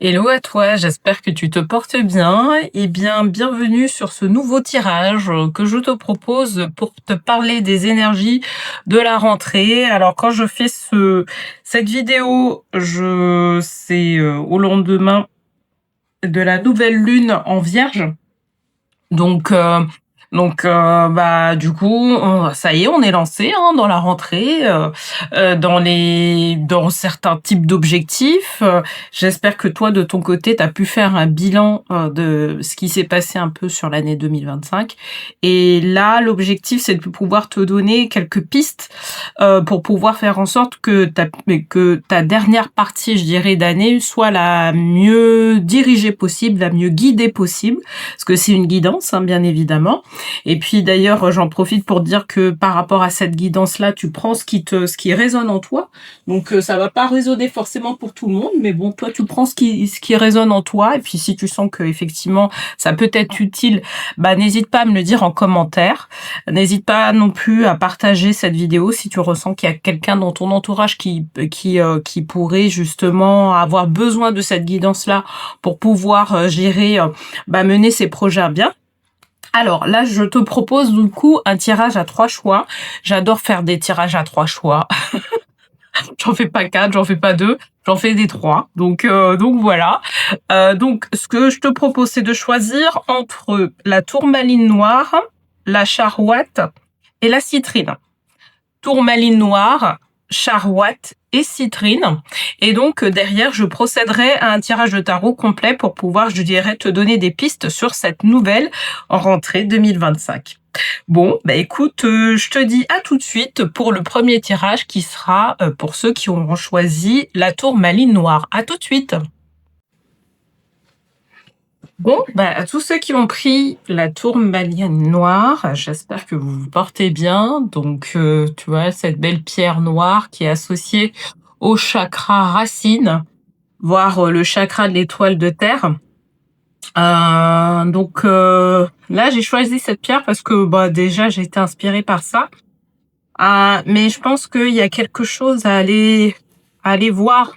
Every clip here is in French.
Hello à toi, j'espère que tu te portes bien. Eh bien, bienvenue sur ce nouveau tirage que je te propose pour te parler des énergies de la rentrée. Alors, quand je fais cette vidéo, c'est au lendemain de la nouvelle lune en Vierge. Donc, du coup, ça y est, on est lancé, hein, dans la rentrée, dans certains types d'objectifs. J'espère que toi, de ton côté, tu as pu faire un bilan, de ce qui s'est passé un peu sur l'année 2025. Et là, l'objectif, c'est de pouvoir te donner quelques pistes, pour pouvoir faire en sorte que ta dernière partie, je dirais, d'année soit la mieux dirigée possible, la mieux guidée possible. Parce que c'est une guidance, hein, bien évidemment. Et puis d'ailleurs, j'en profite pour dire que par rapport à cette guidance-là, tu prends ce qui résonne en toi. Donc ça va pas résonner forcément pour tout le monde, mais bon, toi tu prends ce qui résonne en toi. Et puis si tu sens que effectivement ça peut être utile, bah n'hésite pas à me le dire en commentaire. N'hésite pas non plus à partager cette vidéo si tu ressens qu'il y a quelqu'un dans ton entourage qui pourrait justement avoir besoin de cette guidance-là pour pouvoir gérer, mener ses projets à bien. Alors là, je te propose du coup un tirage à 3 choix. J'adore faire des tirages à 3 choix. J'en fais pas 4, j'en fais pas 2, j'en fais des 3. Donc voilà. Donc ce que je te propose, c'est de choisir entre la tourmaline noire, la charouette et la citrine. Tourmaline noire, charouette et citrine. Et donc derrière, je procéderai à un tirage de tarot complet pour pouvoir, je dirais, te donner des pistes sur cette nouvelle rentrée 2025. Bon, bah écoute, je te dis à tout de suite pour le premier tirage qui sera pour ceux qui auront choisi la tourmaline noire. À tout de suite. Bon, bah, à tous ceux qui ont pris la tourmaline noire, j'espère que vous vous portez bien. Donc, tu vois, cette belle pierre noire qui est associée au chakra racine, voire le chakra de l'étoile de terre. Là, j'ai choisi cette pierre parce que bah, déjà, j'ai été inspirée par ça. Mais je pense qu'il y a quelque chose à aller voir,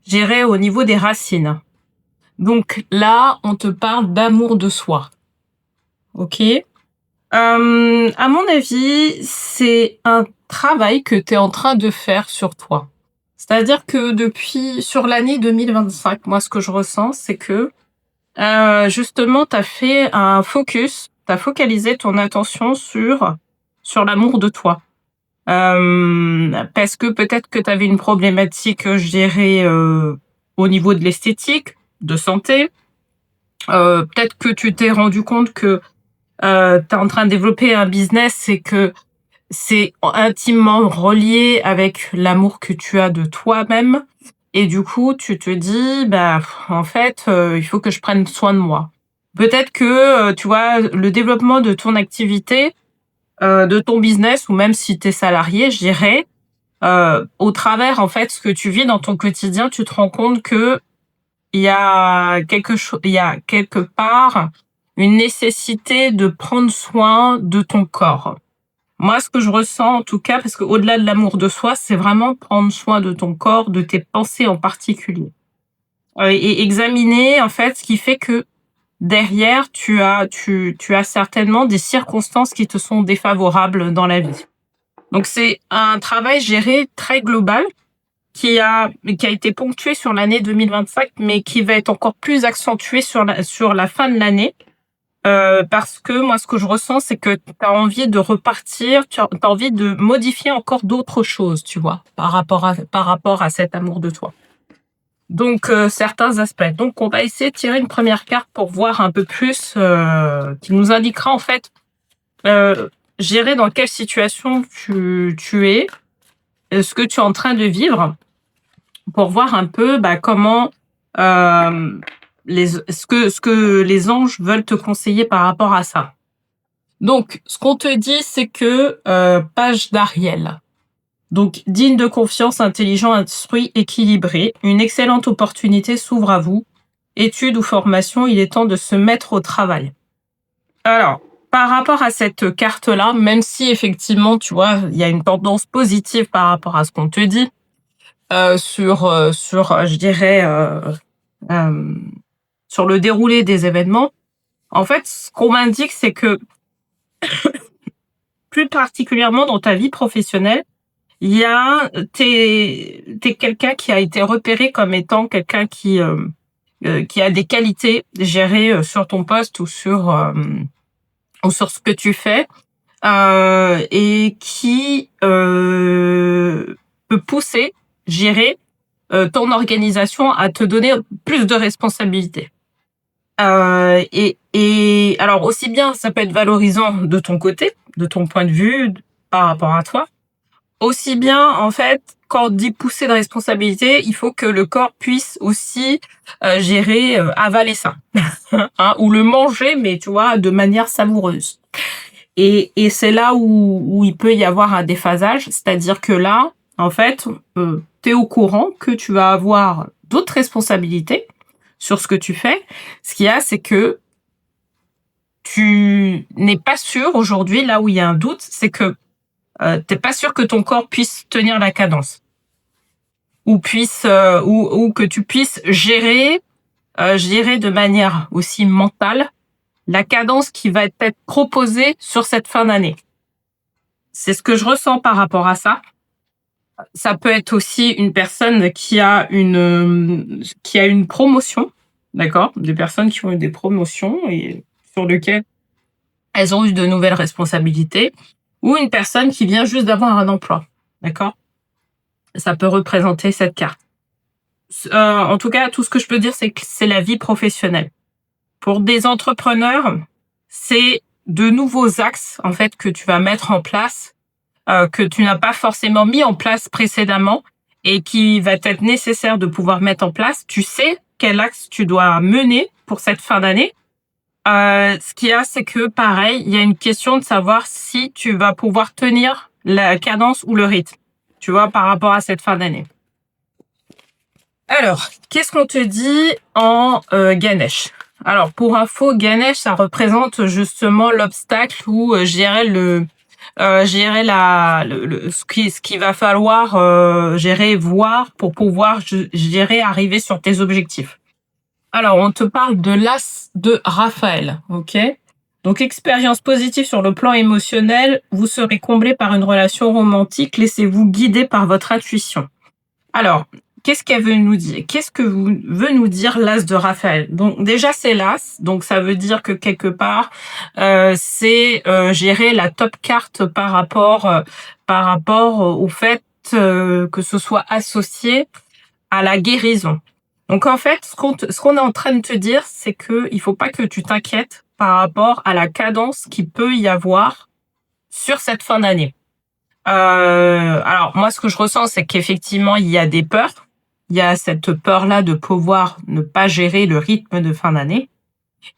j'irais au niveau des racines. Donc là, on te parle d'amour de soi. Ok. À mon avis, c'est un travail que tu es en train de faire sur toi. C'est-à-dire que sur l'année 2025, moi, ce que je ressens, c'est que justement, tu as fait un focus, tu as focalisé ton attention sur l'amour de toi. Parce que peut-être que tu avais une problématique, je dirais, au niveau de l'esthétique, de santé. Peut-être que tu t'es rendu compte que tu es en train de développer un business et que c'est intimement relié avec l'amour que tu as de toi-même. Et du coup, tu te dis, bah, en fait, il faut que je prenne soin de moi. Peut-être que, tu vois, le développement de ton activité, de ton business, ou même si tu es salarié, je dirais, au travers, en fait, ce que tu vis dans ton quotidien, tu te rends compte que il y a quelque part une nécessité de prendre soin de ton corps. Moi, ce que je ressens, en tout cas, parce qu'au-delà de l'amour de soi, c'est vraiment prendre soin de ton corps, de tes pensées en particulier. Et examiner, en fait, ce qui fait que derrière, tu as certainement des circonstances qui te sont défavorables dans la vie. Donc, c'est un travail géré très global qui a été ponctué sur l'année 2025, mais qui va être encore plus accentué sur la fin de l'année. Parce que moi, ce que je ressens, c'est que tu as envie de repartir, tu as envie de modifier encore d'autres choses, tu vois, par rapport à cet amour de toi. Donc, certains aspects. Donc, on va essayer de tirer une première carte pour voir un peu plus, qui nous indiquera en fait, gérer dans quelle situation tu es, ce que tu es en train de vivre, pour voir un peu comment ce que les anges veulent te conseiller par rapport à ça. Donc, ce qu'on te dit, c'est que page d'Ariel. Donc, digne de confiance, intelligent, instruit, équilibré, une excellente opportunité s'ouvre à vous. Études ou formation, il est temps de se mettre au travail. Alors, par rapport à cette carte-là, même si effectivement, tu vois, il y a une tendance positive par rapport à ce qu'on te dit, sur je dirais, euh, sur le déroulé des événements, en fait, ce qu'on m'indique, c'est que plus particulièrement dans ta vie professionnelle, il y a t'es quelqu'un qui a été repéré comme étant quelqu'un qui a des qualités gérées sur ton poste ou sur ce que tu fais, et qui peut pousser, gérer ton organisation à te donner plus de responsabilités. Et alors aussi bien ça peut être valorisant de ton côté, de ton point de vue par rapport à toi, aussi bien en fait quand on dit pousser de responsabilité, il faut que le corps puisse aussi gérer, avaler ça, hein, ou le manger, mais tu vois de manière savoureuse. Et c'est là où il peut y avoir un déphasage, c'est-à-dire que là, en fait, tu es au courant que tu vas avoir d'autres responsabilités sur ce que tu fais. Ce qu'il y a, c'est que tu n'es pas sûr aujourd'hui, là où il y a un doute, c'est que t'es pas sûr que ton corps puisse tenir la cadence ou puisse ou que tu puisses gérer, je dirais de manière aussi mentale, la cadence qui va être proposée sur cette fin d'année. C'est ce que je ressens par rapport à ça. Ça peut être aussi une personne qui a une promotion, d'accord? Des personnes qui ont eu des promotions et sur lesquelles elles ont eu de nouvelles responsabilités, ou une personne qui vient juste d'avoir un emploi, d'accord? Ça peut représenter cette carte. En tout cas, tout ce que je peux dire, c'est que c'est la vie professionnelle. Pour des entrepreneurs, c'est de nouveaux axes en fait que tu vas mettre en place, que tu n'as pas forcément mis en place précédemment et qui va être nécessaire de pouvoir mettre en place. Tu sais quel axe tu dois mener pour cette fin d'année. Ce qu'il y a, c'est que pareil, il y a une question de savoir si tu vas pouvoir tenir la cadence ou le rythme, tu vois, par rapport à cette fin d'année. Alors, qu'est-ce qu'on te dit en Ganesh? Alors, pour info, Ganesh, ça représente justement l'obstacle ou je dirais ce qu'il va falloir gérer, voir pour pouvoir, je dirais, arriver sur tes objectifs. Alors, on te parle de l'as de Raphaël, ok? Donc, expérience positive sur le plan émotionnel, vous serez comblé par une relation romantique, laissez-vous guider par votre intuition. Alors, qu'est-ce qu'elle veut nous dire? Qu'est-ce que veut nous dire l'as de Raphaël? Donc, déjà, c'est l'as, donc ça veut dire que quelque part, c'est gérer la top carte par rapport au fait que ce soit associé à la guérison. Donc en fait, ce qu'on est en train de te dire, c'est que il faut pas que tu t'inquiètes par rapport à la cadence qu'il peut y avoir sur cette fin d'année. Alors moi, ce que je ressens, c'est qu'effectivement, il y a des peurs. Il y a cette peur-là de pouvoir ne pas gérer le rythme de fin d'année.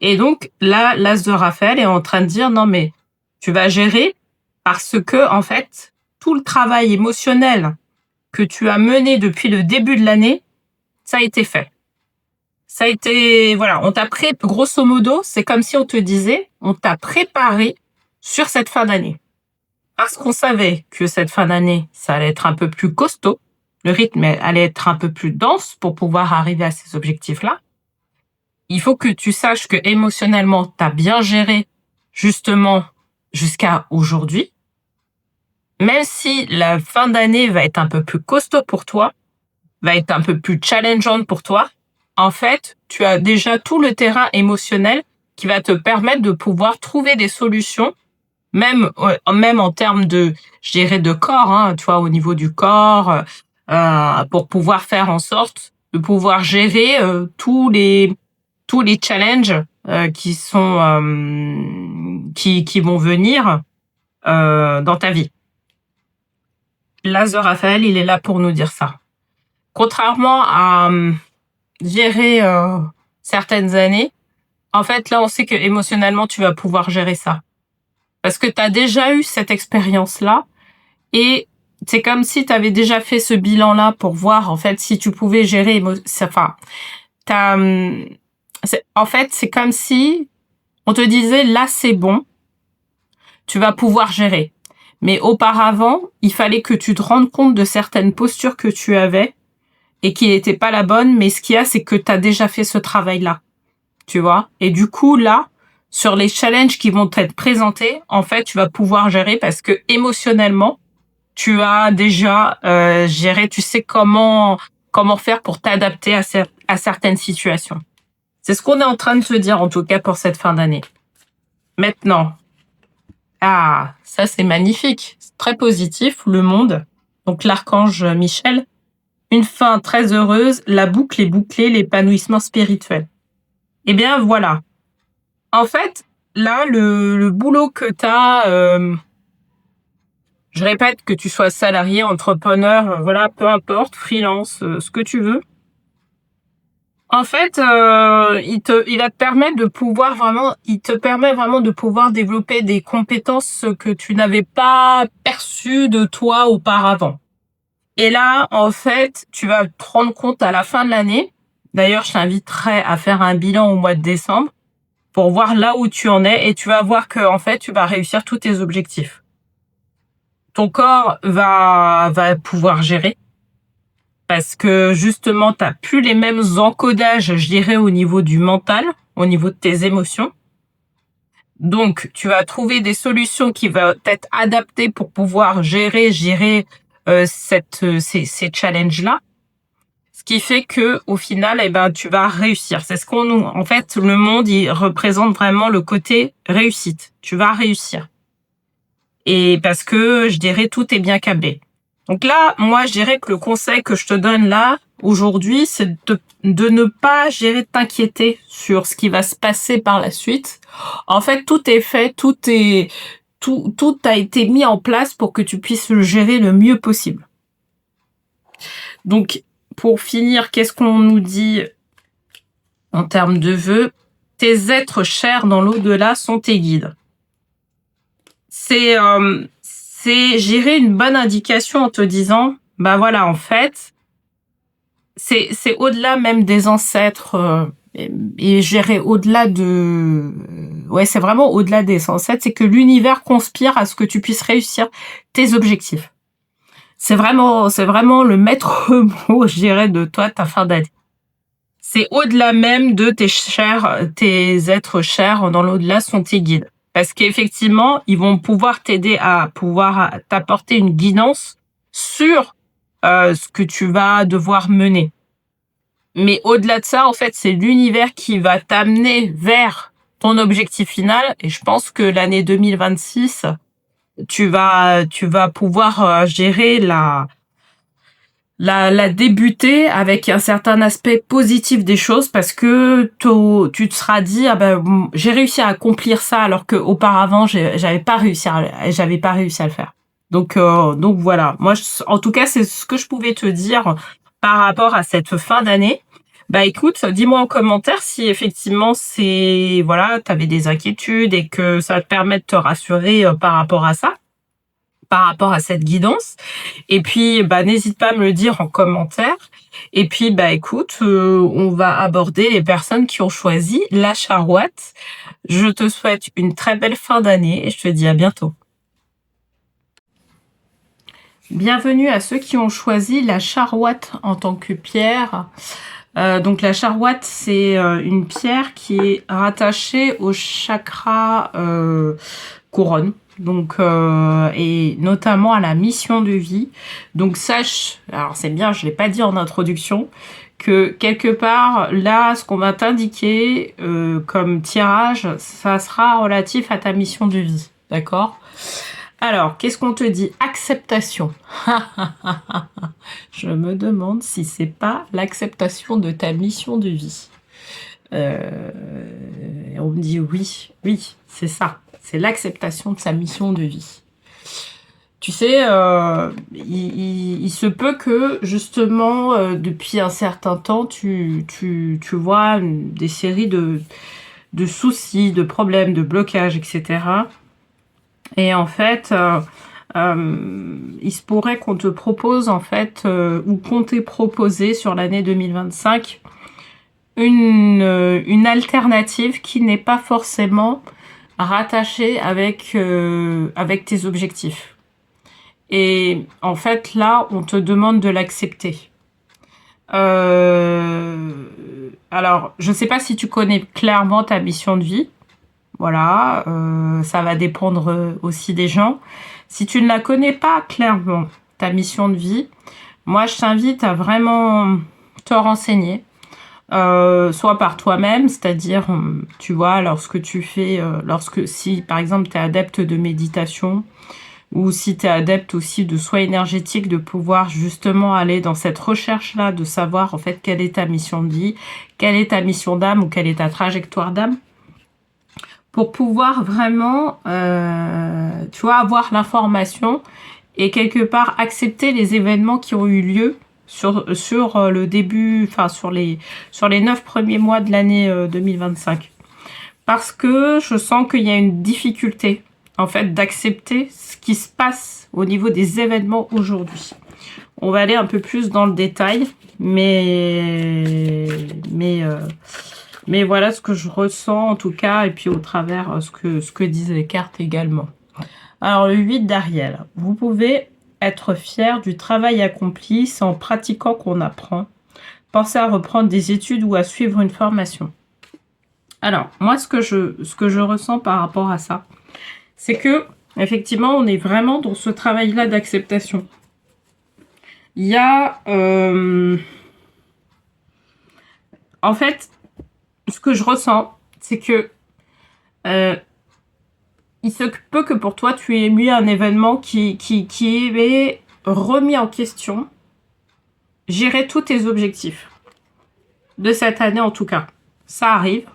Et donc là, l'as de Raphaël est en train de dire non mais tu vas gérer parce que en fait, tout le travail émotionnel que tu as mené depuis le début de l'année, ça a été fait. Ça a été, voilà, on t'a grosso modo, c'est comme si on te disait, on t'a préparé sur cette fin d'année. Parce qu'on savait que cette fin d'année, ça allait être un peu plus costaud, le rythme allait être un peu plus dense pour pouvoir arriver à ces objectifs-là. Il faut que tu saches que émotionnellement, t'as bien géré, justement, jusqu'à aujourd'hui. Même si la fin d'année va être un peu plus costaud pour toi, va être un peu plus challengeante pour toi, en fait, tu as déjà tout le terrain émotionnel qui va te permettre de pouvoir trouver des solutions, même en termes de, je dirais, de corps, hein, tu vois, au niveau du corps, pour pouvoir faire en sorte de pouvoir gérer tous les challenges qui vont venir dans ta vie. L'as de Raphaël, il est là pour nous dire ça. Contrairement à gérer certaines années, en fait, là, on sait que émotionnellement, tu vas pouvoir gérer ça. Parce que tu as déjà eu cette expérience-là et c'est comme si tu avais déjà fait ce bilan-là pour voir, en fait, si tu pouvais gérer enfin, en fait, c'est comme si on te disait, là, c'est bon, tu vas pouvoir gérer. Mais auparavant, il fallait que tu te rendes compte de certaines postures que tu avais et qui n'était pas la bonne, mais ce qu'il y a, c'est que tu as déjà fait ce travail-là, tu vois? Et du coup, là, sur les challenges qui vont t'être présentés, en fait, tu vas pouvoir gérer parce que émotionnellement, tu as déjà géré, tu sais comment faire pour t'adapter à certaines situations. C'est ce qu'on est en train de se dire, en tout cas pour cette fin d'année. Maintenant, ah, ça c'est magnifique, c'est très positif, le monde. Donc l'archange Michel, une fin très heureuse, la boucle est bouclée, l'épanouissement spirituel. Eh bien voilà. En fait, là, le boulot que tu as, je répète, que tu sois salarié, entrepreneur, voilà, peu importe, freelance, ce que tu veux. En fait, il va te permettre de pouvoir vraiment, il te permet vraiment de pouvoir développer des compétences que tu n'avais pas perçues de toi auparavant. Et là, en fait, tu vas te rendre compte à la fin de l'année. D'ailleurs, je t'inviterai à faire un bilan au mois de décembre pour voir là où tu en es et tu vas voir que, en fait, tu vas réussir tous tes objectifs. Ton corps va pouvoir gérer parce que justement, tu n'as plus les mêmes encodages, je dirais, au niveau du mental, au niveau de tes émotions. Donc, tu vas trouver des solutions qui vont être adaptées pour pouvoir gérer ces challenges-là. Ce qui fait que au final, eh ben, tu vas réussir. C'est ce qu'on nous, en fait, le monde, il représente vraiment le côté réussite. Tu vas réussir. Et parce que, je dirais, tout est bien câblé. Donc là, moi, je dirais que le conseil que je te donne là, aujourd'hui, c'est de ne pas gérer, t'inquiéter sur ce qui va se passer par la suite. En fait, tout est fait, tout a été mis en place pour que tu puisses le gérer le mieux possible. Donc, pour finir, qu'est-ce qu'on nous dit en termes de vœux? Tes êtres chers dans l'au-delà sont tes guides. C'est, j'irais une bonne indication en te disant, bah voilà, en fait, c'est au-delà même des ancêtres, et j'irais au-delà de, ouais, c'est vraiment au-delà des ancêtres, c'est que l'univers conspire à ce que tu puisses réussir tes objectifs. C'est vraiment le maître mot, je dirais, de toi, ta fin d'année. C'est au-delà même de tes êtres chers dans l'au-delà sont tes guides. Parce qu'effectivement, ils vont pouvoir t'aider à pouvoir t'apporter une guidance sur ce que tu vas devoir mener. Mais au-delà de ça, en fait, c'est l'univers qui va t'amener vers ton objectif final. Et je pense que l'année 2026, tu vas pouvoir gérer la débuter avec un certain aspect positif des choses parce que tu te seras dit ah ben j'ai réussi à accomplir ça alors que auparavant j'avais pas réussi à le faire. Donc voilà, moi en tout cas c'est ce que je pouvais te dire par rapport à cette fin d'année. Bah écoute, dis-moi en commentaire si effectivement c'est voilà, t'avais des inquiétudes et que ça te permet de te rassurer par rapport à ça, par rapport à cette guidance. Et puis, bah, n'hésite pas à me le dire en commentaire. Et puis, bah, écoute, on va aborder les personnes qui ont choisi la charouette. Je te souhaite une très belle fin d'année et je te dis à bientôt. Bienvenue à ceux qui ont choisi la charouette en tant que pierre. Donc la charouette, c'est une pierre qui est rattachée au chakra couronne. Donc et notamment à la mission de vie. Donc sache, alors c'est bien, je l'ai pas dit en introduction, que quelque part là, ce qu'on va t'indiquer comme tirage, ça sera relatif à ta mission de vie, d'accord? Alors, qu'est-ce qu'on te dit? Acceptation. Je me demande si c'est pas l'acceptation de ta mission de vie. On me dit oui, c'est ça. C'est l'acceptation de sa mission de vie. Tu sais, il se peut que justement, depuis un certain temps, tu vois des séries de soucis, de problèmes, de blocages, etc. Et en fait, il se pourrait qu'on te propose en fait, ou qu'on t'ait proposé sur l'année 2025 une alternative qui n'est pas forcément rattachée avec tes objectifs. Et en fait, là, on te demande de l'accepter. Alors, je ne sais pas si tu connais clairement ta mission de vie. Voilà, ça va dépendre aussi des gens. Si tu ne la connais pas clairement, ta mission de vie, moi, je t'invite à vraiment te renseigner, soit par toi-même, c'est-à-dire, tu vois, lorsque tu fais, si par exemple tu es adepte de méditation, ou si tu es adepte aussi de soins énergétiques, de pouvoir justement aller dans cette recherche-là, de savoir en fait quelle est ta mission de vie, quelle est ta mission d'âme ou quelle est ta trajectoire d'âme, pour pouvoir vraiment, tu vois, avoir l'information et quelque part accepter les événements qui ont eu lieu sur le début, enfin sur les 9 premiers mois de l'année 2025. Parce que je sens qu'il y a une difficulté, en fait, d'accepter ce qui se passe au niveau des événements aujourd'hui. On va aller un peu plus dans le détail, mais voilà ce que je ressens en tout cas, et puis au travers ce que disent les cartes également. Alors le 8 d'Ariel, vous pouvez être fier du travail accompli, c'est en pratiquant qu'on apprend. Pensez à reprendre des études ou à suivre une formation. Alors, moi, ce que je ressens par rapport à ça, c'est que, effectivement, on est vraiment dans ce travail-là d'acceptation. Il y a... en fait, ce que je ressens, c'est que il se peut que pour toi, tu aies eu un événement qui est remis en question, gérer tous tes objectifs. De cette année, en tout cas. Ça arrive.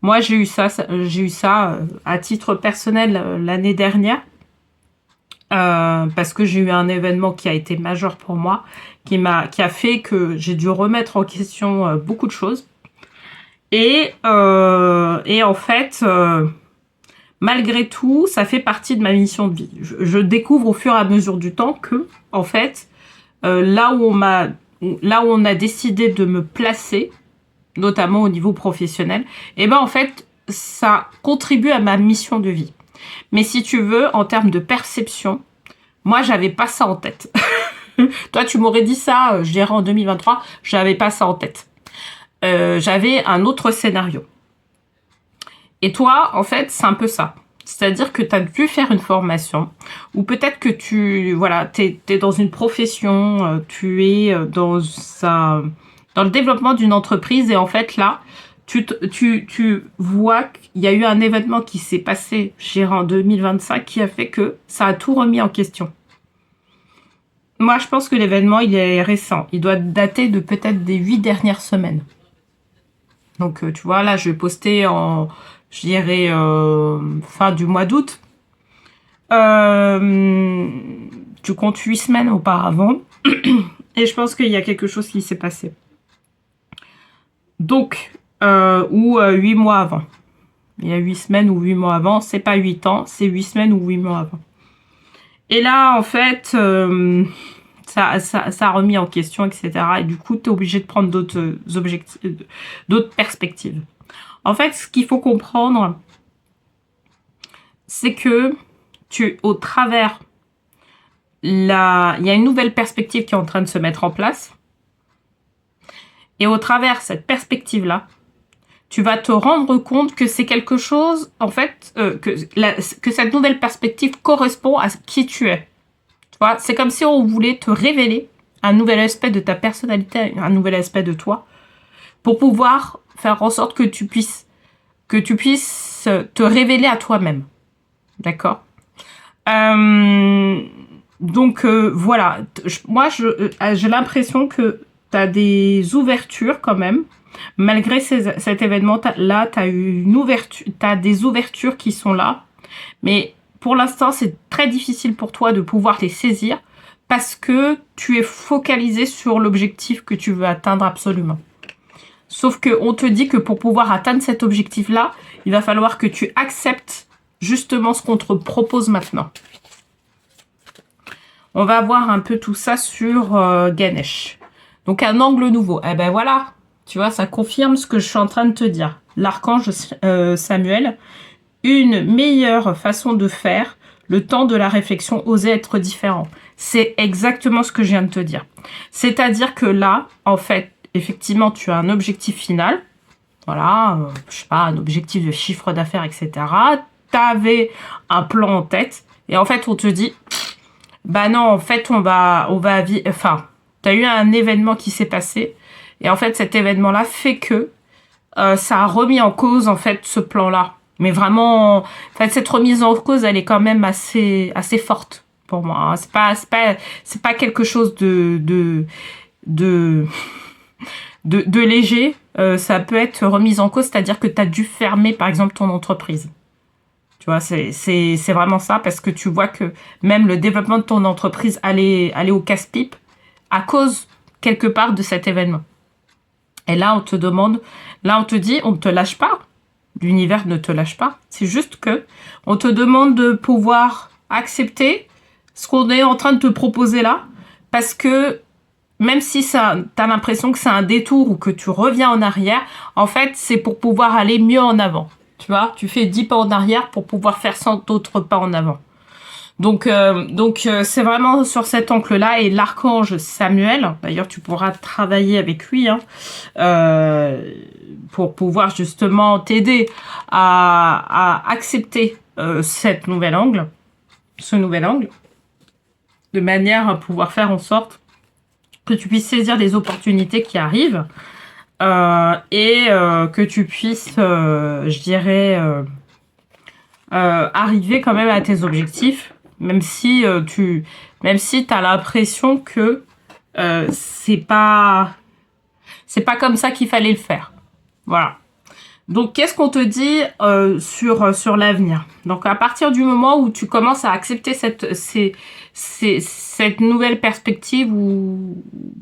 Moi, j'ai eu ça à titre personnel l'année dernière, parce que j'ai eu un événement qui a été majeur pour moi, qui a fait que j'ai dû remettre en question beaucoup de choses. Et en fait, malgré tout, ça fait partie de ma mission de vie. Je découvre au fur et à mesure du temps que, en fait, là où on a décidé de me placer, notamment au niveau professionnel, et ben en fait, ça contribue à ma mission de vie. Mais si tu veux, en termes de perception, moi, j'avais pas ça en tête. Toi, tu m'aurais dit ça, je dirais en 2023, j'avais pas ça en tête. J'avais un autre scénario. Et toi, en fait, c'est un peu ça. C'est-à-dire que tu as dû faire une formation, ou peut-être que t'es dans une profession, tu es dans le développement d'une entreprise, et en fait là, tu vois qu'il y a eu un événement qui s'est passé, je dirais en 2025, qui a fait que ça a tout remis en question. Moi, je pense que l'événement, il est récent. Il doit dater de peut-être des 8 dernières semaines. Donc, tu vois, là, je vais poster je dirais, fin du mois d'août. Tu comptes 8 semaines auparavant. Et je pense qu'il y a quelque chose qui s'est passé. Donc, ou 8 mois avant. Il y a 8 semaines ou 8 mois avant. C'est pas 8 ans, c'est 8 semaines ou 8 mois avant. Et là, en fait, ça a remis en question, etc. Et du coup, tu es obligé de prendre d'autres perspectives. En fait, ce qu'il faut comprendre, c'est que au travers, il y a une nouvelle perspective qui est en train de se mettre en place. Et au travers cette perspective-là, tu vas te rendre compte que c'est quelque chose, en fait, que cette nouvelle perspective correspond à qui tu es. Tu vois, c'est comme si on voulait te révéler un nouvel aspect de ta personnalité, un nouvel aspect de toi, pour pouvoir faire en sorte que tu puisses te révéler à toi-même. D'accord ? Donc, voilà. Moi, j'ai l'impression que tu as des ouvertures quand même. Malgré cet événement-là, tu as eu une ouverture, tu as des ouvertures qui sont là. Mais pour l'instant, c'est très difficile pour toi de pouvoir les saisir parce que tu es focalisé sur l'objectif que tu veux atteindre absolument. Sauf qu'on te dit que pour pouvoir atteindre cet objectif-là, il va falloir que tu acceptes justement ce qu'on te propose maintenant. On va voir un peu tout ça sur Ganesh. Donc un angle nouveau. Eh ben voilà, tu vois, ça confirme ce que je suis en train de te dire. L'archange Samuel, une meilleure façon de faire, le temps de la réflexion, oser être différent. C'est exactement ce que je viens de te dire. C'est-à-dire que là, en fait, effectivement, tu as un objectif final. Voilà, je sais pas, un objectif de chiffre d'affaires, etc. Tu avais un plan en tête. Et en fait, on te dit, bah non, en fait, enfin, tu as eu un événement qui s'est passé. Et en fait, cet événement-là fait que ça a remis en cause, en fait, ce plan-là. Mais vraiment, en fait, cette remise en cause, elle est quand même assez forte pour moi. Hein. C'est pas quelque chose de léger. Ça peut être remise en cause, c'est-à-dire que tu as dû fermer, par exemple, ton entreprise. Tu vois, c'est vraiment ça, parce que tu vois que même le développement de ton entreprise allait au casse-pipe à cause, quelque part, de cet événement. Et là, on te demande, là, on te dit, on ne te lâche pas. L'univers ne te lâche pas. C'est juste que on te demande de pouvoir accepter ce qu'on est en train de te proposer là, parce que même si t'as l'impression que c'est un détour ou que tu reviens en arrière, en fait, c'est pour pouvoir aller mieux en avant. Tu vois, tu fais 10 pas en arrière pour pouvoir faire 100 autres pas en avant. Donc c'est vraiment sur cet angle-là. Et l'archange Samuel, d'ailleurs, tu pourras travailler avec lui, hein, pour pouvoir justement t'aider à accepter ce nouvel angle, de manière à pouvoir faire en sorte que tu puisses saisir les opportunités qui arrivent et que tu puisses, je dirais, arriver quand même à tes objectifs, même si t'as l'impression que c'est pas comme ça qu'il fallait le faire. Voilà. Donc, qu'est-ce qu'on te dit sur l'avenir? Donc, à partir du moment où tu commences à accepter cette nouvelle perspective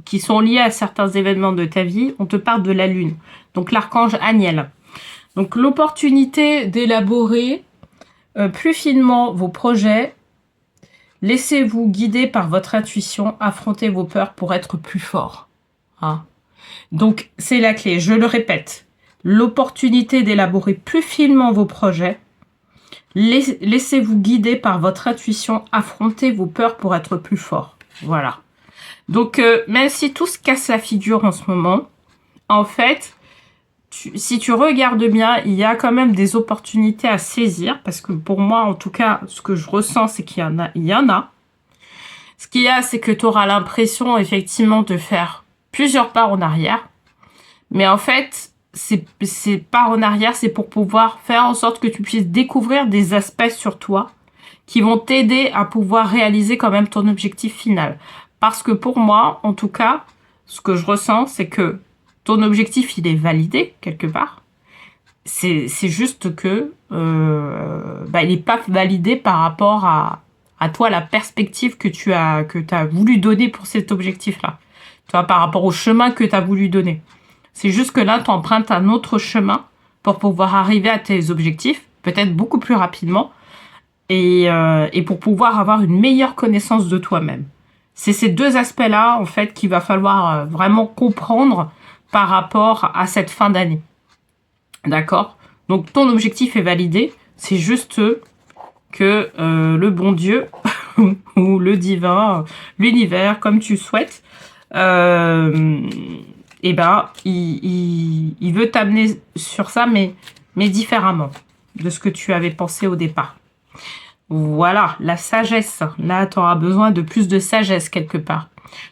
qui sont liées à certains événements de ta vie, on te parle de la Lune. Donc, l'archange Aniel. Donc, l'opportunité d'élaborer plus finement vos projets. Laissez-vous guider par votre intuition, affrontez vos peurs pour être plus fort. Hein? Donc, c'est la clé. Je le répète. L'opportunité d'élaborer plus finement vos projets. Laissez-vous guider par votre intuition, affrontez vos peurs pour être plus fort. Voilà. Donc, même si tout se casse la figure en ce moment, en fait, si tu regardes bien, il y a quand même des opportunités à saisir, parce que pour moi, en tout cas, ce que je ressens, c'est qu'il y en a. Ce qu'il y a, c'est que tu auras l'impression, effectivement, de faire plusieurs pas en arrière. Mais en fait, ces pas en arrière, c'est pour pouvoir faire en sorte que tu puisses découvrir des aspects sur toi qui vont t'aider à pouvoir réaliser quand même ton objectif final. Parce que pour moi, en tout cas, ce que je ressens, c'est que ton objectif, il est validé quelque part. C'est juste que il n'est pas validé par rapport à toi, la perspective que tu as voulu donner pour cet objectif-là. Tu vois, par rapport au chemin que tu as voulu donner. C'est juste que là, tu empruntes un autre chemin pour pouvoir arriver à tes objectifs, peut-être beaucoup plus rapidement, et pour pouvoir avoir une meilleure connaissance de toi-même. C'est ces deux aspects-là, en fait, qu'il va falloir vraiment comprendre par rapport à cette fin d'année. D'accord? Donc, ton objectif est validé. C'est juste que le bon Dieu ou le divin, l'univers, comme tu souhaites, il veut t'amener sur ça, mais différemment de ce que tu avais pensé au départ. Voilà, la sagesse. Là, tu auras besoin de plus de sagesse quelque part.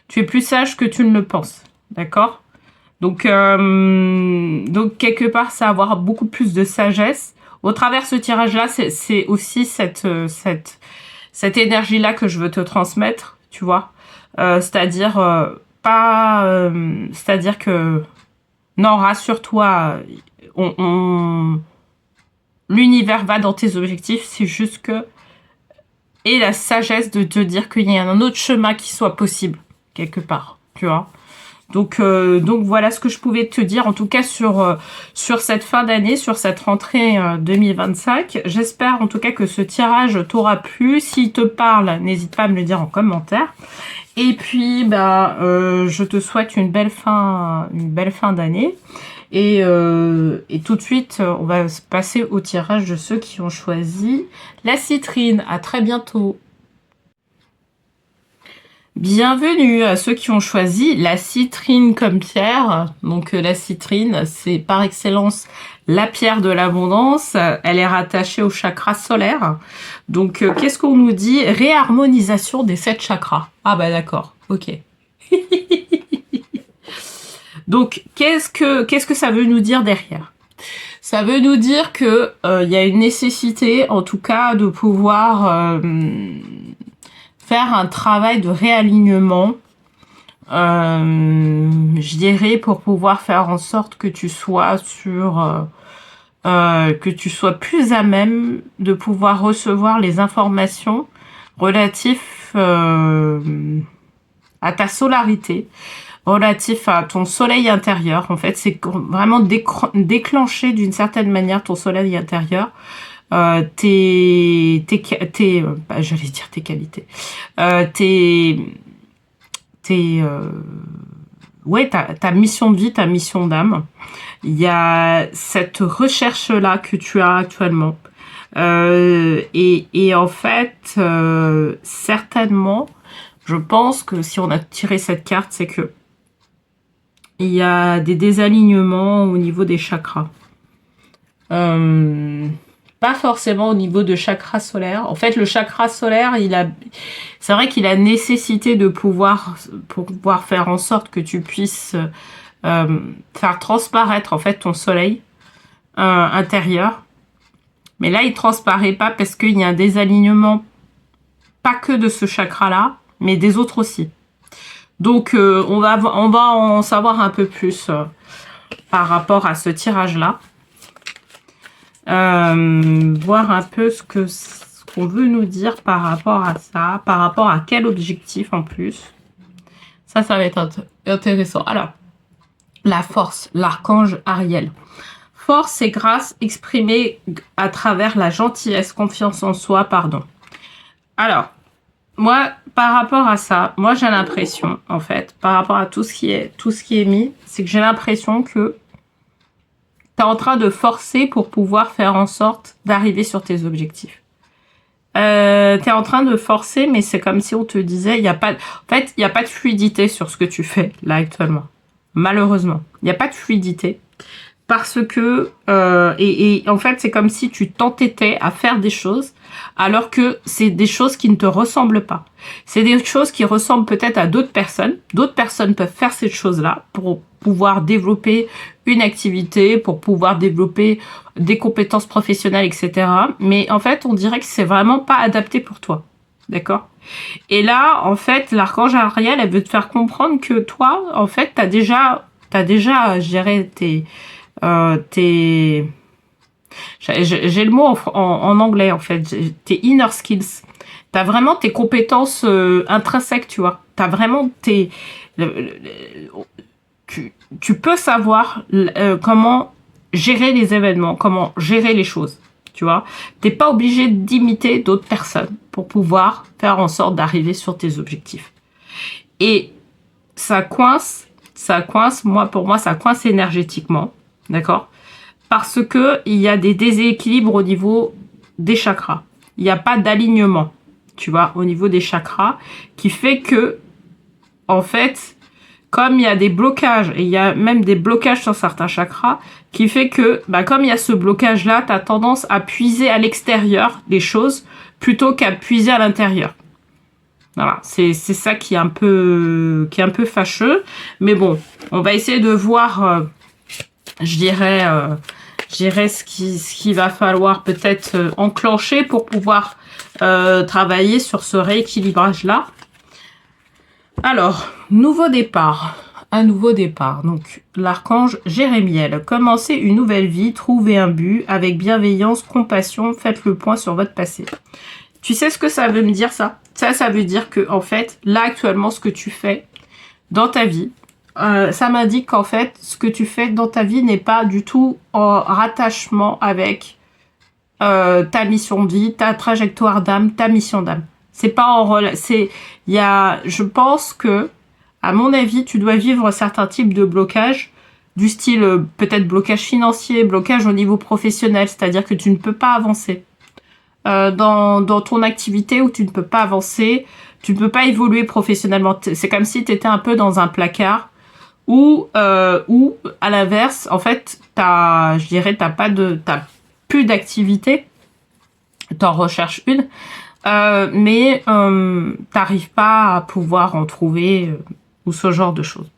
Tu es plus sage que tu ne le penses. D'accord? Donc, quelque part, c'est avoir beaucoup plus de sagesse. Au travers de ce tirage-là, c'est aussi cette énergie-là que je veux te transmettre, tu vois. C'est-à-dire que, non, rassure-toi, l'univers va dans tes objectifs, c'est juste que, et la sagesse de te dire qu'il y a un autre chemin qui soit possible, quelque part, tu vois. Donc voilà ce que je pouvais te dire, en tout cas sur cette fin d'année, sur cette rentrée 2025. J'espère en tout cas que ce tirage t'aura plu. S'il te parle, n'hésite pas à me le dire en commentaire. Et puis, je te souhaite une belle fin d'année. Et tout de suite, on va passer au tirage de ceux qui ont choisi la citrine. À très bientôt. Bienvenue à ceux qui ont choisi la citrine comme pierre. Donc la citrine, c'est par excellence la pierre de l'abondance. Elle est rattachée au chakra solaire. Donc qu'est-ce qu'on nous dit? Réharmonisation des 7 chakras. Ah bah d'accord, ok. Donc qu'est-ce que ça veut nous dire derrière? Ça veut nous dire que y a une nécessité, en tout cas, de pouvoir faire un travail de réalignement, je dirais, pour pouvoir faire en sorte que tu sois que tu sois plus à même de pouvoir recevoir les informations relatives à ta solarité, relatif à ton soleil intérieur. En fait, c'est vraiment déclencher d'une certaine manière ton soleil intérieur. J'allais dire tes qualités, ouais, ta mission de vie, ta mission d'âme. Il y a cette recherche-là que tu as actuellement. Et en fait, certainement, je pense que si on a tiré cette carte, c'est que il y a des désalignements au niveau des chakras. Pas forcément au niveau de chakra solaire. En fait, le chakra solaire, c'est vrai qu'il a nécessité de pouvoir faire en sorte que tu puisses faire transparaître en fait ton soleil intérieur. Mais là, il transparaît pas parce qu'il y a un désalignement, pas que de ce chakra-là, mais des autres aussi. Donc, on va en savoir un peu plus par rapport à ce tirage-là. Voir un peu ce qu'on veut nous dire par rapport à ça, par rapport à quel objectif en plus. Ça va être intéressant. Alors, la force, l'archange Ariel. Force et grâce exprimée à travers la gentillesse, confiance en soi, pardon. Alors, moi, par rapport à ça, moi j'ai l'impression, en fait, par rapport à tout ce qui est mis, c'est que j'ai l'impression que tu es en train de forcer pour pouvoir faire en sorte d'arriver sur tes objectifs. Tu es en train de forcer, mais c'est comme si on te disait, il n'y a pas de fluidité sur ce que tu fais là actuellement. Malheureusement, il n'y a pas de fluidité. Parce que, et en fait, c'est comme si tu t'entêtais à faire des choses, alors que c'est des choses qui ne te ressemblent pas. C'est des choses qui ressemblent peut-être à d'autres personnes. D'autres personnes peuvent faire ces choses-là pour pouvoir développer une activité, pour pouvoir développer des compétences professionnelles, etc. Mais en fait, on dirait que c'est vraiment pas adapté pour toi. D'accord? Et là, en fait, l'archange Ariel, elle veut te faire comprendre que toi, en fait, t'as déjà géré j'ai le mot en anglais en fait, tes inner skills. T'as vraiment tes compétences intrinsèques, tu vois. T'as vraiment tu peux savoir comment gérer les événements, comment gérer les choses, tu vois. T'es pas obligé d'imiter d'autres personnes pour pouvoir faire en sorte d'arriver sur tes objectifs. Et ça coince, pour moi, ça coince énergétiquement. D'accord? Parce que il y a des déséquilibres au niveau des chakras. Il n'y a pas d'alignement, tu vois, au niveau des chakras, qui fait que, en fait, comme il y a des blocages, et il y a même des blocages sur certains chakras, qui fait que, comme il y a ce blocage-là, tu as tendance à puiser à l'extérieur les choses, plutôt qu'à puiser à l'intérieur. Voilà, c'est ça qui est un peu fâcheux. Mais bon, on va essayer de voir... je dirais ce qu'il va falloir peut-être enclencher pour pouvoir travailler sur ce rééquilibrage-là. Alors, nouveau départ. Un nouveau départ. Donc, l'archange Jérémiel. Commencez une nouvelle vie, trouvez un but, avec bienveillance, compassion, faites le point sur votre passé. Tu sais ce que ça veut me dire, ça? Ça veut dire que, en fait, là, actuellement, ce que tu fais dans ta vie, ça m'indique qu'en fait, ce que tu fais dans ta vie n'est pas du tout en rattachement avec ta mission de vie, ta trajectoire d'âme, ta mission d'âme. C'est pas en relation. Je pense que, à mon avis, tu dois vivre certains types de blocages du style peut-être blocage financier, blocage au niveau professionnel, c'est-à-dire que tu ne peux pas avancer dans ton activité, où tu ne peux pas avancer, tu ne peux pas évoluer professionnellement. C'est comme si tu étais un peu dans un placard ou à l'inverse, en fait, t'as plus d'activité, t'en recherches une, mais t'arrives pas à pouvoir en trouver ou ce genre de choses.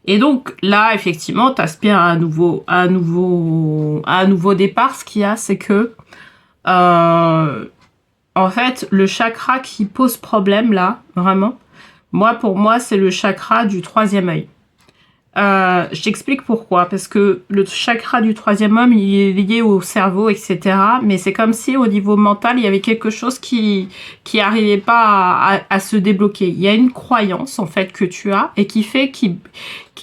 Et donc là, effectivement, t'aspires à un nouveau départ. Ce qu'il y a, c'est que en fait, le chakra qui pose problème là, vraiment, pour moi, c'est le chakra du troisième œil. Je t'explique pourquoi. Parce que le chakra du troisième œil, il est lié au cerveau, etc. Mais c'est comme si au niveau mental, il y avait quelque chose qui arrivait pas à se débloquer. Il y a une croyance, en fait, que tu as et qui fait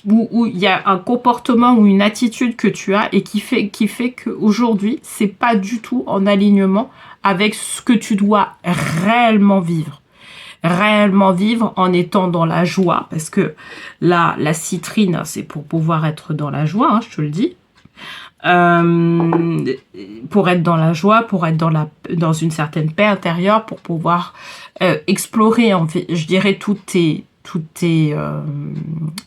où il y a un comportement ou une attitude que tu as et qui fait qu'aujourd'hui, c'est pas du tout en alignement avec ce que tu dois réellement vivre en étant dans la joie, parce que la citrine, c'est pour pouvoir être dans la joie, hein, je te le dis. Pour être dans la joie, pour être dans une certaine paix intérieure, pour pouvoir explorer, je dirais, toutes tes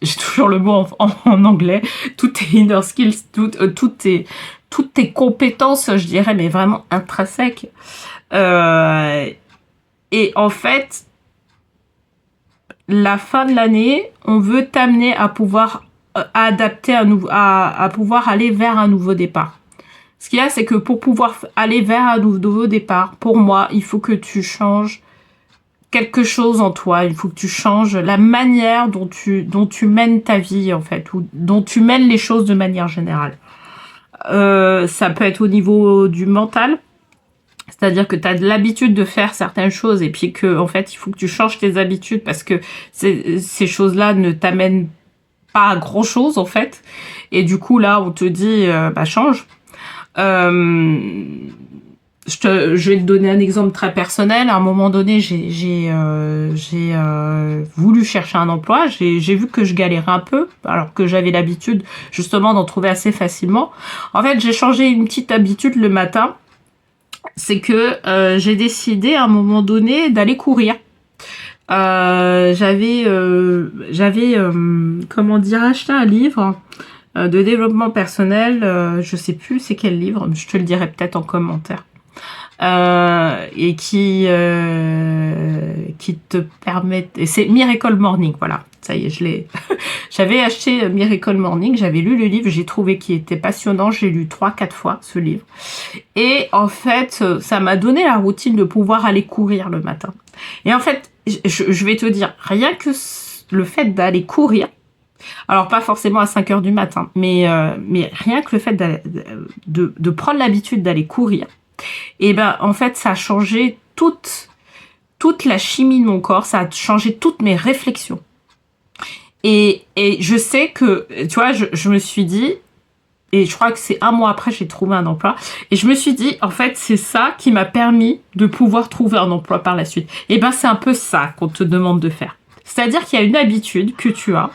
j'ai toujours le mot en anglais, toutes tes inner skills, toutes tes compétences, je dirais, mais vraiment intrinsèques. Et en fait, la fin de l'année, on veut t'amener à pouvoir adapter à pouvoir aller vers un nouveau départ. Ce qu'il y a, c'est que pour pouvoir aller vers un nouveau départ, pour moi, il faut que tu changes quelque chose en toi. Il faut que tu changes la manière dont tu mènes ta vie, en fait, ou dont tu mènes les choses de manière générale. Ça peut être au niveau du mental. C'est-à-dire que tu as de l'habitude de faire certaines choses et puis que en fait, il faut que tu changes tes habitudes parce que ces choses-là ne t'amènent pas à grand-chose en fait. Et du coup, là, on te dit, change. Je vais te donner un exemple très personnel. À un moment donné, j'ai voulu chercher un emploi. J'ai vu que je galérais un peu, alors que j'avais l'habitude justement d'en trouver assez facilement. En fait, j'ai changé une petite habitude le matin. C'est que j'ai décidé à un moment donné d'aller courir. J'avais acheté un livre de développement personnel. Je sais plus c'est quel livre, je te le dirai peut-être en commentaire. Et qui te permet... C'est Miracle Morning, voilà. Ça y est, je l'ai... J'avais acheté Miracle Morning, j'avais lu le livre, j'ai trouvé qu'il était passionnant, j'ai lu 3-4 fois ce livre. Et en fait, ça m'a donné la routine de pouvoir aller courir le matin. Et en fait, je vais te dire, rien que le fait d'aller courir, alors pas forcément à 5 heures du matin, mais rien que le fait de prendre l'habitude d'aller courir, et ben en fait, ça a changé toute la chimie de mon corps, ça a changé toutes mes réflexions. Et je sais que, tu vois, je me suis dit, et je crois que c'est 1 mois après, j'ai trouvé un emploi, et je me suis dit, en fait, c'est ça qui m'a permis de pouvoir trouver un emploi par la suite. Et ben, c'est un peu ça qu'on te demande de faire. C'est-à-dire qu'il y a une habitude que tu as,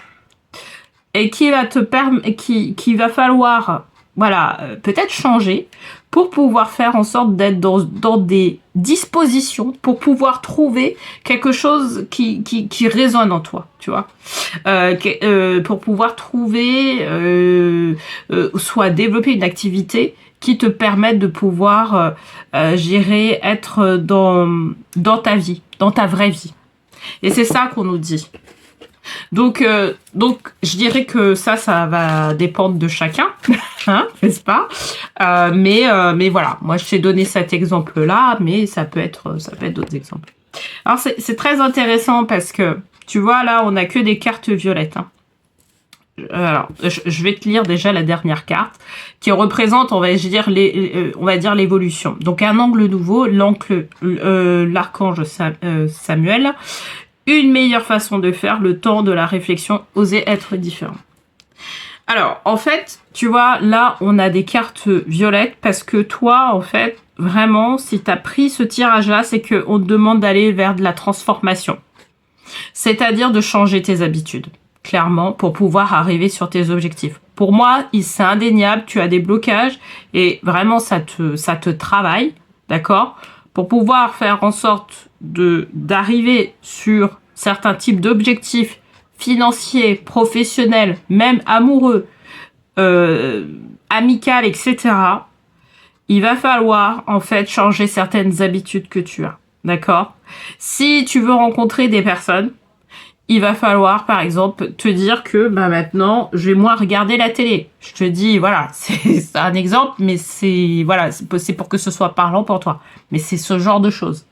et qui va qui va falloir, voilà, peut-être changer, pour pouvoir faire en sorte d'être dans des dispositions, pour pouvoir trouver quelque chose qui résonne en toi, tu vois. Pour pouvoir trouver, soit développer une activité qui te permette de pouvoir, gérer, être dans ta vie, dans ta vraie vie. Et c'est ça qu'on nous dit. Donc, je dirais que ça va dépendre de chacun, hein, n'est-ce pas? Mais voilà, moi je t'ai donné cet exemple-là, mais ça peut être d'autres exemples. Alors c'est très intéressant parce que tu vois là, on n'a que des cartes violettes. Hein. Alors, je vais te lire déjà la dernière carte qui représente, on va dire l'évolution. Donc un angle nouveau, l'archange Samuel. Une meilleure façon de faire, le temps de la réflexion, oser être différent. Alors, en fait, tu vois, là, on a des cartes violettes parce que toi, en fait, vraiment, si tu as pris ce tirage-là, c'est qu'on te demande d'aller vers de la transformation. C'est-à-dire de changer tes habitudes, clairement, pour pouvoir arriver sur tes objectifs. Pour moi, c'est indéniable, tu as des blocages et vraiment ça te travaille, d'accord? Pour pouvoir faire en sorte d'arriver sur certains types d'objectifs financiers, professionnels, même amoureux, amical, etc. Il va falloir en fait changer certaines habitudes que tu as, d'accord? Si tu veux rencontrer des personnes, il va falloir, par exemple, te dire que bah, maintenant, je vais moins regarder la télé. Je te dis, voilà, c'est un exemple, mais c'est pour que ce soit parlant pour toi. Mais c'est ce genre de choses,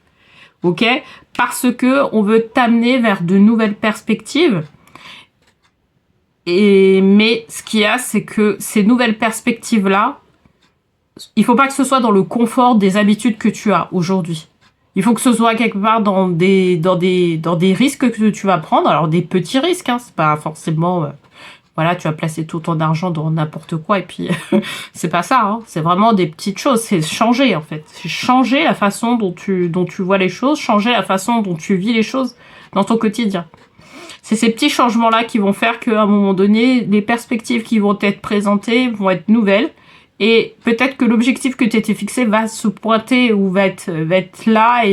ok? Parce que on veut t'amener vers de nouvelles perspectives. Mais ce qu'il y a, c'est que ces nouvelles perspectives-là, il faut pas que ce soit dans le confort des habitudes que tu as aujourd'hui. Il faut que ce soit quelque part dans des risques que tu vas prendre. Alors des petits risques, hein, c'est pas forcément voilà, tu vas placer tout ton argent dans n'importe quoi et puis c'est pas ça, hein. C'est vraiment des petites choses, c'est changer en fait. C'est changer la façon dont tu vois les choses, changer la façon dont tu vis les choses dans ton quotidien. C'est ces petits changements-là qui vont faire qu'à un moment donné, les perspectives qui vont être présentées vont être nouvelles. Et peut-être que l'objectif que tu t'étais fixé va se pointer ou va être là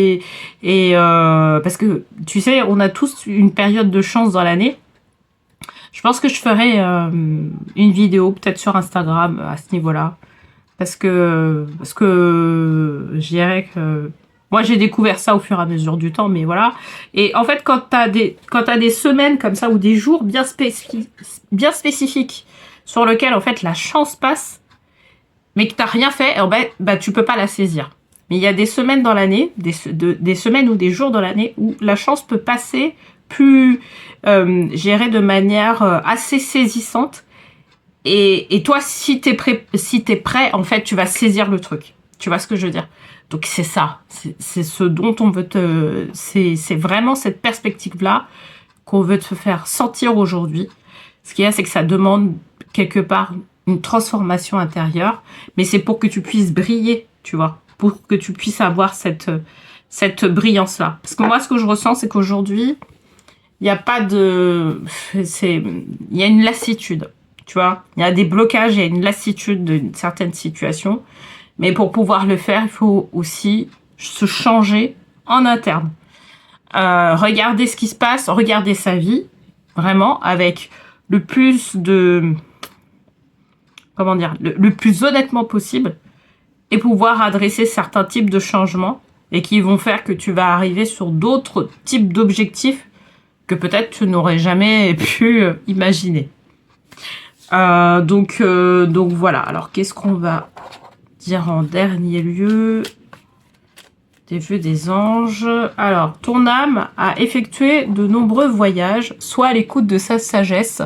parce que tu sais, on a tous une période de chance dans l'année. Je pense que je ferai une vidéo peut-être sur Instagram à ce niveau-là parce que je dirais que moi j'ai découvert ça au fur et à mesure du temps, mais voilà. Et en fait, quand t'as des semaines comme ça ou des jours bien spécifiques sur lesquels en fait la chance passe, mais que tu n'as rien fait, tu peux pas la saisir. Mais il y a des semaines dans l'année, des semaines ou des jours dans l'année où la chance peut passer plus, gérée de manière assez saisissante. Et toi, si t'es prêt, en fait, tu vas saisir le truc. Tu vois ce que je veux dire? Donc c'est ça, c'est ce dont on veut c'est vraiment cette perspective-là qu'on veut te faire sentir aujourd'hui. Ce qu'il y a, c'est que ça demande quelque part une transformation intérieure, mais c'est pour que tu puisses briller, tu vois, pour que tu puisses avoir cette brillance-là. Parce que moi, ce que je ressens, c'est qu'aujourd'hui, il y a une lassitude, tu vois. Il y a des blocages, il y a une lassitude d'une certaine situation, mais pour pouvoir le faire, il faut aussi se changer en interne. Regarder ce qui se passe, regarder sa vie, vraiment, avec le plus de... comment dire, le plus honnêtement possible et pouvoir adresser certains types de changements et qui vont faire que tu vas arriver sur d'autres types d'objectifs que peut-être tu n'aurais jamais pu imaginer. Donc voilà. Alors, qu'est-ce qu'on va dire en dernier lieu? Des vœux des anges. Alors, ton âme a effectué de nombreux voyages, soit à l'écoute de sa sagesse.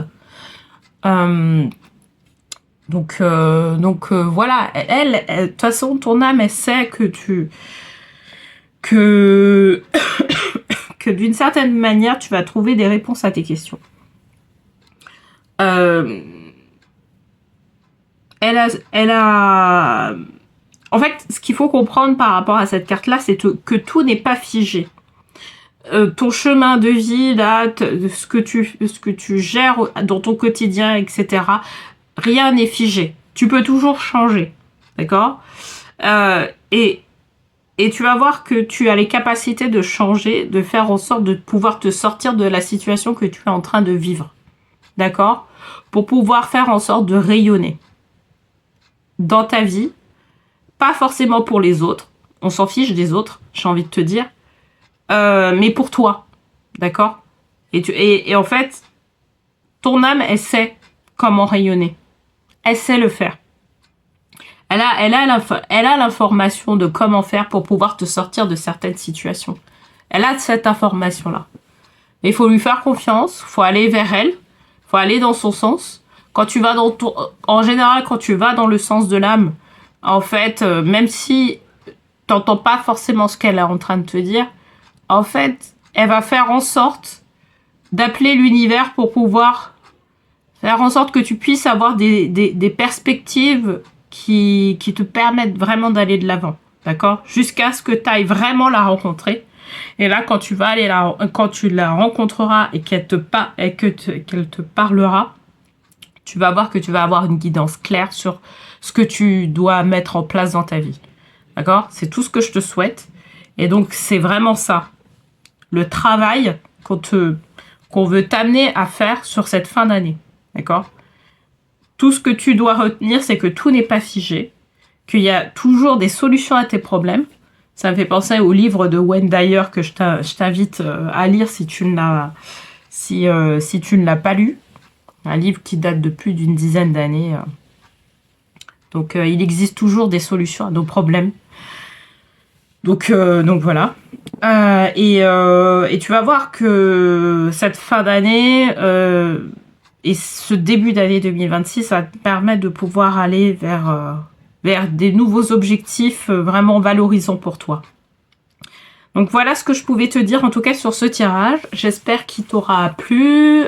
Donc voilà, elle, de toute façon, ton âme, elle sait que d'une certaine manière, tu vas trouver des réponses à tes questions. Elle a... En fait, ce qu'il faut comprendre par rapport à cette carte-là, c'est que tout n'est pas figé. Ton chemin de vie, là, ce que tu gères dans ton quotidien, etc., rien n'est figé. Tu peux toujours changer. D'accord? Et tu vas voir que tu as les capacités de changer, de faire en sorte de pouvoir te sortir de la situation que tu es en train de vivre. D'accord? Pour pouvoir faire en sorte de rayonner dans ta vie. Pas forcément pour les autres. On s'en fiche des autres, j'ai envie de te dire. Mais pour toi. D'accord? Et en fait, ton âme, elle sait comment rayonner. Elle sait le faire. Elle a l'information de comment faire pour pouvoir te sortir de certaines situations. Elle a cette information-là. Mais il faut lui faire confiance, il faut aller vers elle, il faut aller dans son sens. En général, quand tu vas dans le sens de l'âme, en fait, même si tu n'entends pas forcément ce qu'elle est en train de te dire, en fait, elle va faire en sorte d'appeler l'univers pour pouvoir faire en sorte que tu puisses avoir des perspectives qui te permettent vraiment d'aller de l'avant, d'accord? Jusqu'à ce que tu ailles vraiment la rencontrer. Et là, quand tu la rencontreras et qu'elle te parlera, tu vas voir que tu vas avoir une guidance claire sur ce que tu dois mettre en place dans ta vie. D'accord? C'est tout ce que je te souhaite. Et donc, c'est vraiment ça. Le travail qu'on veut t'amener à faire sur cette fin d'année. D'accord? Tout ce que tu dois retenir, c'est que tout n'est pas figé, qu'il y a toujours des solutions à tes problèmes. Ça me fait penser au livre de Wayne Dyer que je t'invite à lire si tu ne l'as pas lu. Un livre qui date de plus d'une dizaine d'années. Donc, il existe toujours des solutions à nos problèmes. Donc voilà. Et tu vas voir que cette fin d'année et ce début d'année 2026, ça te permet de pouvoir aller vers des nouveaux objectifs vraiment valorisants pour toi. Donc voilà ce que je pouvais te dire en tout cas sur ce tirage. J'espère qu'il t'aura plu,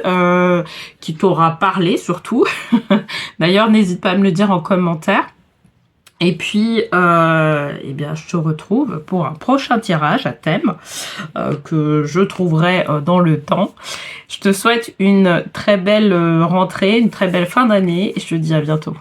qu'il t'aura parlé surtout. D'ailleurs, n'hésite pas à me le dire en commentaire. Et puis, eh bien, je te retrouve pour un prochain tirage à thème que je trouverai dans le temps. Je te souhaite une très belle rentrée, une très belle fin d'année et je te dis à bientôt.